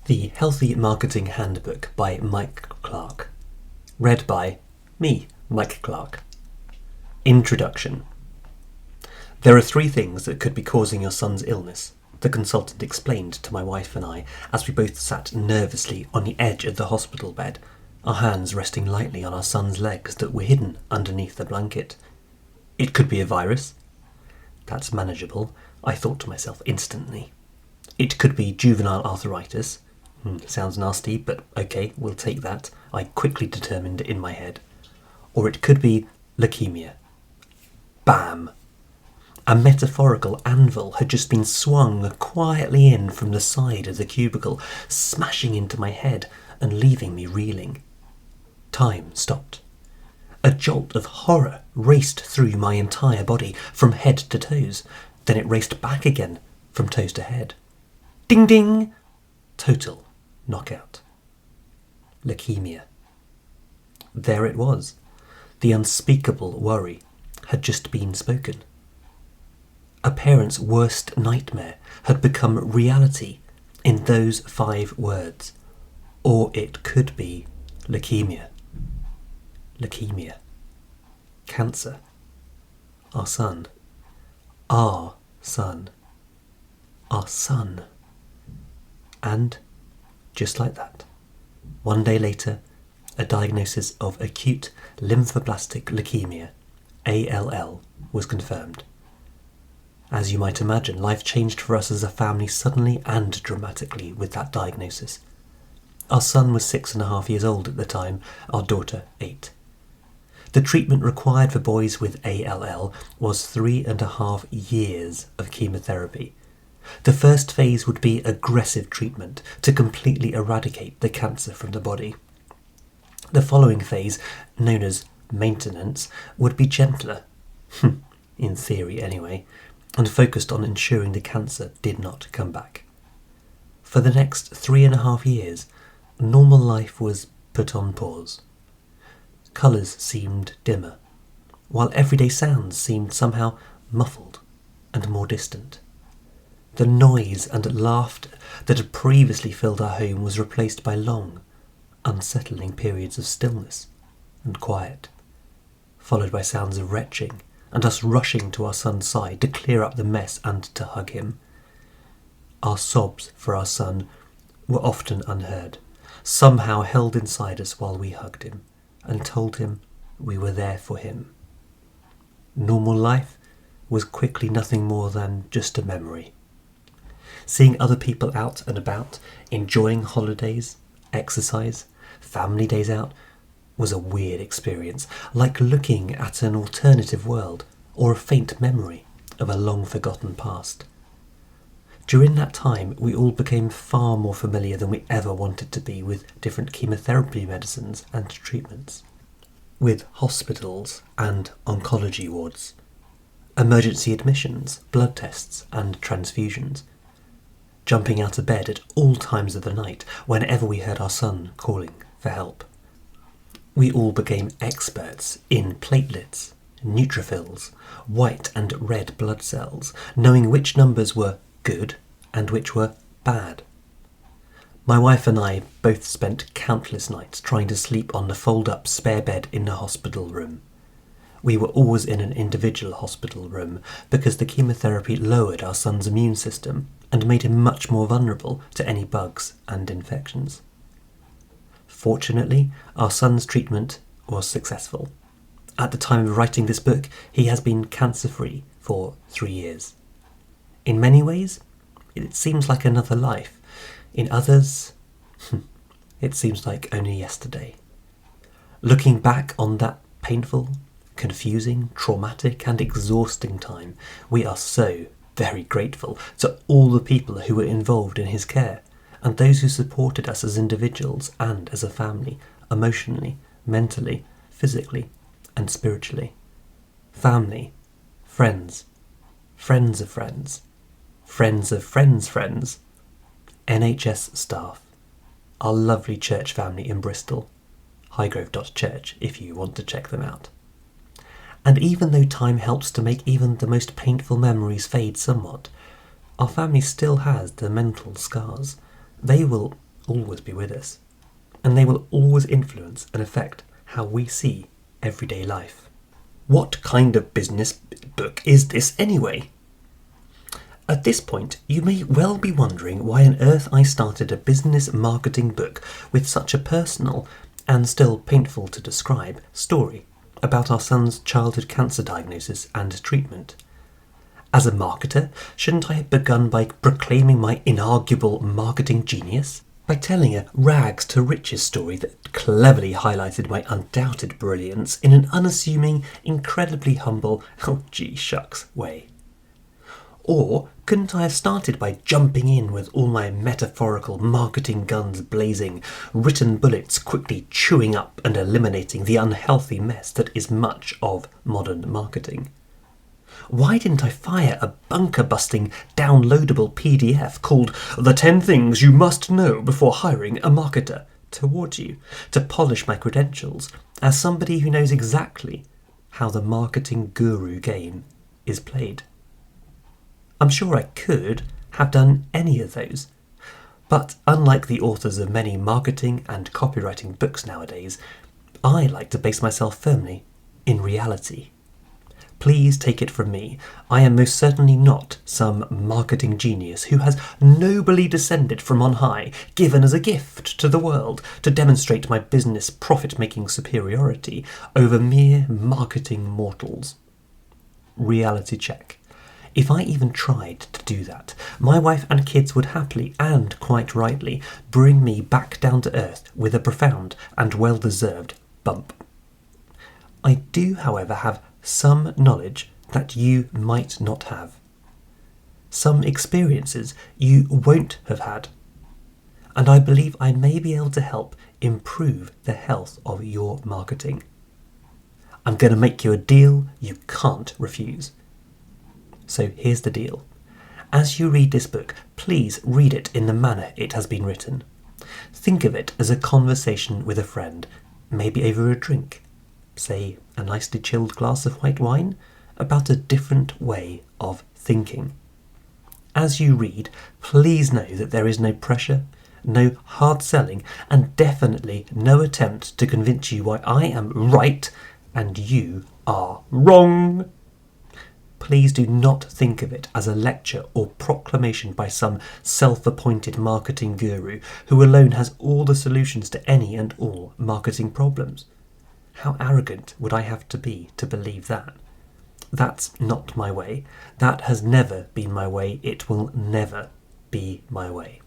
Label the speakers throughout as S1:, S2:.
S1: The Healthy Marketing Handbook by Mike Clark. Read by me, Mike Clark. Introduction. There are 3 things that could be causing your son's illness, the consultant explained to my wife and I as we both sat nervously on the edge of the hospital bed, our hands resting lightly on our son's legs that were hidden underneath the blanket. It could be a virus. That's manageable, I thought to myself instantly. It could be juvenile arthritis. Sounds nasty, but okay, we'll take that, I quickly determined in my head. Or it could be leukemia. Bam! A metaphorical anvil had just been swung quietly in from the side of the cubicle, smashing into my head and leaving me reeling. Time stopped. A jolt of horror raced through my entire body, from head to toes. Then it raced back again, from toes to head. Ding ding! Total knockout. Leukemia. There it was. The unspeakable worry had just been spoken. A parent's worst nightmare had become reality in those 5 words. Or it could be leukemia. Leukemia. Cancer. Our son. Our son. Our son. And, just like that, one day later, a diagnosis of acute lymphoblastic leukemia, ALL, was confirmed. As you might imagine, life changed for us as a family suddenly and dramatically with that diagnosis. Our son was 6.5 years old at the time, our daughter 8. The treatment required for boys with ALL was 3.5 years of chemotherapy. The first phase would be aggressive treatment to completely eradicate the cancer from the body. The following phase, known as maintenance, would be gentler, in theory anyway, and focused on ensuring the cancer did not come back. For the next 3.5 years, normal life was put on pause. Colours seemed dimmer, while everyday sounds seemed somehow muffled and more distant. The noise and laughter that had previously filled our home was replaced by long, unsettling periods of stillness and quiet, followed by sounds of retching and us rushing to our son's side to clear up the mess and to hug him. Our sobs for our son were often unheard, somehow held inside us while we hugged him and told him we were there for him. Normal life was quickly nothing more than just a memory. Seeing other people out and about, enjoying holidays, exercise, family days out, was a weird experience, like looking at an alternative world or a faint memory of a long-forgotten past. During that time, we all became far more familiar than we ever wanted to be with different chemotherapy medicines and treatments, with hospitals and oncology wards, emergency admissions, blood tests and transfusions, jumping out of bed at all times of the night whenever we heard our son calling for help. We all became experts in platelets, neutrophils, white and red blood cells, knowing which numbers were good and which were bad. My wife and I both spent countless nights trying to sleep on the fold-up spare bed in the hospital room. We were always in an individual hospital room because the chemotherapy lowered our son's immune system and made him much more vulnerable to any bugs and infections. Fortunately, our son's treatment was successful. At the time of writing this book, he has been cancer-free for 3 years. In many ways, it seems like another life. In others, it seems like only yesterday. Looking back on that painful, confusing, traumatic and exhausting time, we are so very grateful to all the people who were involved in his care and those who supported us as individuals and as a family, emotionally, mentally, physically and spiritually. Family, friends, friends of friends, friends of friends' friends, NHS staff, our lovely church family in Bristol, highgrove.church if you want to check them out. And even though time helps to make even the most painful memories fade somewhat, our family still has the mental scars. They will always be with us, and they will always influence and affect how we see everyday life. What kind of business book is this anyway? At this point, you may well be wondering why on earth I started a business marketing book with such a personal, and still painful to describe, story about our son's childhood cancer diagnosis and treatment. As a marketer, shouldn't I have begun by proclaiming my inarguable marketing genius? By telling a rags to riches story that cleverly highlighted my undoubted brilliance in an unassuming, incredibly humble, oh gee shucks way? Or couldn't I have started by jumping in with all my metaphorical marketing guns blazing, written bullets quickly chewing up and eliminating the unhealthy mess that is much of modern marketing? Why didn't I fire a bunker-busting, downloadable PDF called The 10 Things You Must Know Before Hiring a Marketer towards you to polish my credentials as somebody who knows exactly how the marketing guru game is played? I'm sure I could have done any of those, but unlike the authors of many marketing and copywriting books nowadays, I like to base myself firmly in reality. Please take it from me, I am most certainly not some marketing genius who has nobly descended from on high, given as a gift to the world to demonstrate my business profit-making superiority over mere marketing mortals. Reality check. If I even tried to do that, my wife and kids would happily, and quite rightly, bring me back down to earth with a profound and well-deserved bump. I do, however, have some knowledge that you might not have. Some experiences you won't have had. And I believe I may be able to help improve the health of your marketing. I'm going to make you a deal you can't refuse. So here's the deal. As you read this book, please read it in the manner it has been written. Think of it as a conversation with a friend, maybe over a drink, say a nicely chilled glass of white wine, about a different way of thinking. As you read, please know that there is no pressure, no hard selling, and definitely no attempt to convince you why I am right and you are wrong. Please do not think of it as a lecture or proclamation by some self-appointed marketing guru who alone has all the solutions to any and all marketing problems. How arrogant would I have to be to believe that? That's not my way. That has never been my way. It will never be my way.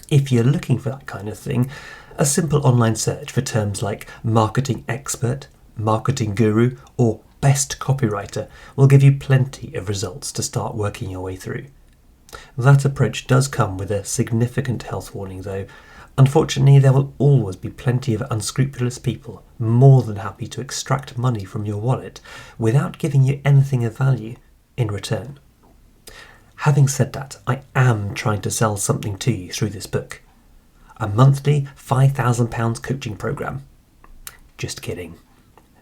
S1: If you're looking for that kind of thing, a simple online search for terms like marketing expert, marketing guru, or best copywriter will give you plenty of results to start working your way through. That approach does come with a significant health warning though. Unfortunately, there will always be plenty of unscrupulous people more than happy to extract money from your wallet without giving you anything of value in return. Having said that, I am trying to sell something to you through this book. A monthly £5,000 coaching program. Just kidding.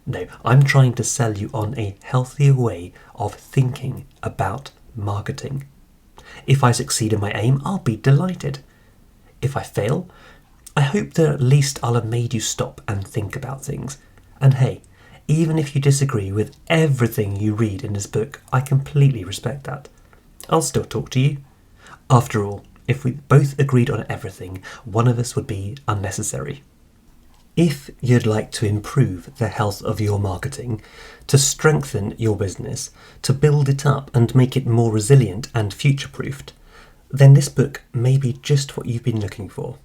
S1: No, I'm trying to sell you on a healthier way of thinking about marketing. If I succeed in my aim, I'll be delighted. If I fail, I hope that at least I'll have made you stop and think about things. And hey, even if you disagree with everything you read in this book, I completely respect that. I'll still talk to you. After all, if we both agreed on everything, one of us would be unnecessary. If you'd like to improve the health of your marketing, to strengthen your business, to build it up and make it more resilient and future-proofed, then this book may be just what you've been looking for.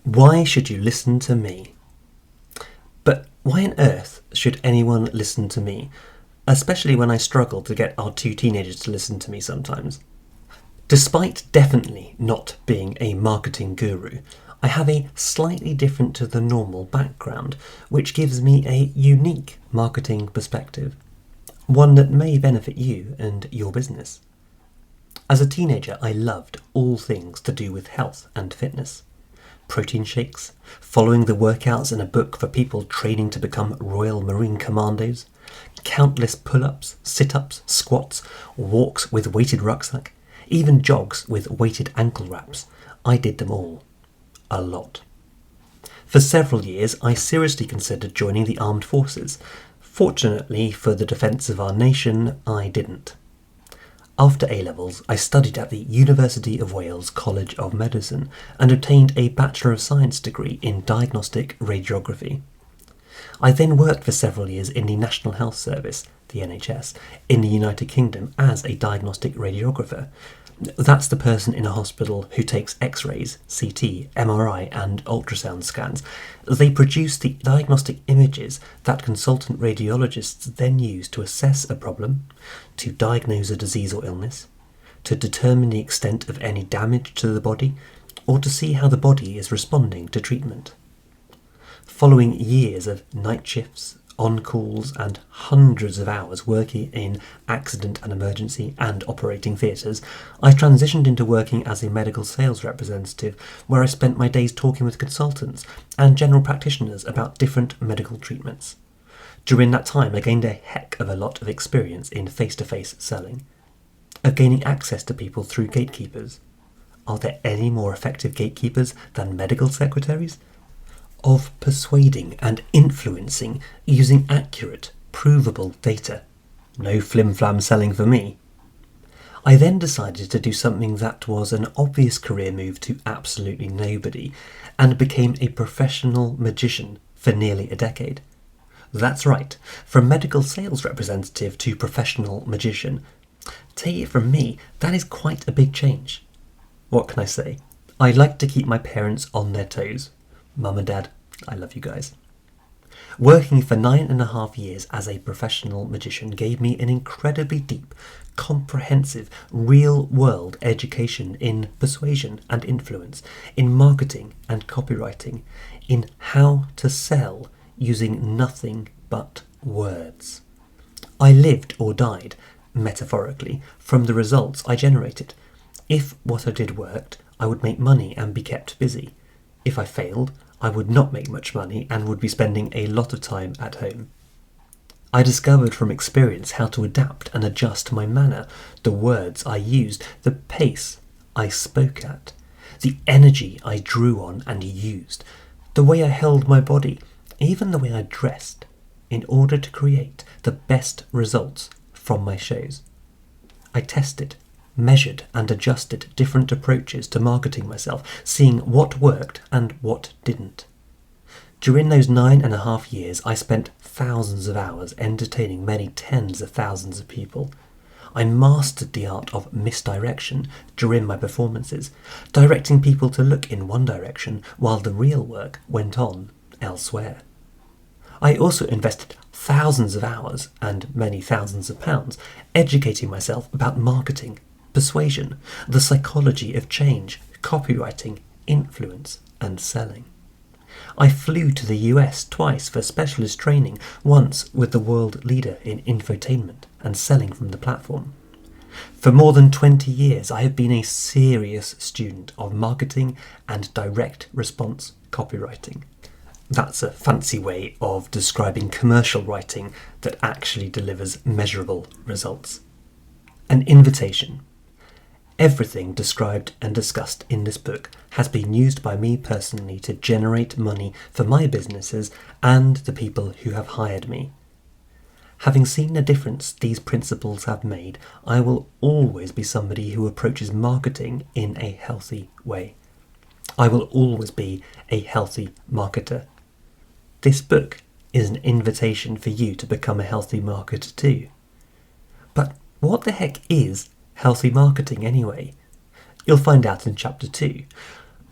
S1: Why should you listen to me? But why on earth should anyone listen to me, especially when I struggle to get our two teenagers to listen to me sometimes? Despite definitely not being a marketing guru, I have a slightly different to the normal background, which gives me a unique marketing perspective, one that may benefit you and your business. As a teenager, I loved all things to do with health and fitness. Protein shakes, following the workouts in a book for people training to become Royal Marine Commandos, countless pull-ups, sit-ups, squats, walks with weighted rucksack, even jogs with weighted ankle wraps. I did them all. a lot. For several years, I seriously considered joining the armed forces. Fortunately for the defence of our nation, I didn't. After A-levels, I studied at the University of Wales College of Medicine and obtained a Bachelor of Science degree in Diagnostic Radiography. I then worked for several years in the National Health Service, the NHS, in the United Kingdom as a diagnostic radiographer. That's the person in a hospital who takes X-rays, CT, MRI and ultrasound scans. They produce the diagnostic images that consultant radiologists then use to assess a problem, to diagnose a disease or illness, to determine the extent of any damage to the body, or to see how the body is responding to treatment. Following years of night shifts, on-calls and hundreds of hours working in accident and emergency and operating theatres, I transitioned into working as a medical sales representative, where I spent my days talking with consultants and general practitioners about different medical treatments. During that time, I gained a heck of a lot of experience in face-to-face selling, of gaining access to people through gatekeepers. Are there any more effective gatekeepers than medical secretaries? Of persuading and influencing using accurate, provable data. No flim-flam selling for me. I then decided to do something that was an obvious career move to absolutely nobody, and became a professional magician for nearly a decade. That's right, from medical sales representative to professional magician. Take it from me, that is quite a big change. What can I say? I like to keep my parents on their toes. Mum and Dad, I love you guys. Working for 9.5 years as a professional magician gave me an incredibly deep, comprehensive, real-world education in persuasion and influence, in marketing and copywriting, in how to sell using nothing but words. I lived or died, metaphorically, from the results I generated. If what I did worked, I would make money and be kept busy. If I failed, I would not make much money and would be spending a lot of time at home. I discovered from experience how to adapt and adjust my manner, the words I used, the pace I spoke at, the energy I drew on and used, the way I held my body, even the way I dressed, in order to create the best results from my shows. I tested, measured and adjusted different approaches to marketing myself, seeing what worked and what didn't. During those 9.5 years, I spent thousands of hours entertaining many tens of thousands of people. I mastered the art of misdirection during my performances, directing people to look in one direction while the real work went on elsewhere. I also invested thousands of hours and many thousands of pounds educating myself about marketing, persuasion, the psychology of change, copywriting, influence, and selling. I flew to the US twice for specialist training, once with the world leader in infotainment and selling from the platform. For more than 20 years, I have been a serious student of marketing and direct response copywriting. That's a fancy way of describing commercial writing that actually delivers measurable results. An invitation. Everything described and discussed in this book has been used by me personally to generate money for my businesses and the people who have hired me. Having seen the difference these principles have made, I will always be somebody who approaches marketing in a healthy way. I will always be a healthy marketer. This book is an invitation for you to become a healthy marketer too. But what the heck is healthy marketing anyway? You'll find out in chapter 2.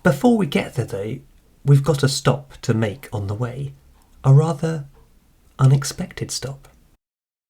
S1: Before we get there though, we've got a stop to make on the way. A rather unexpected stop.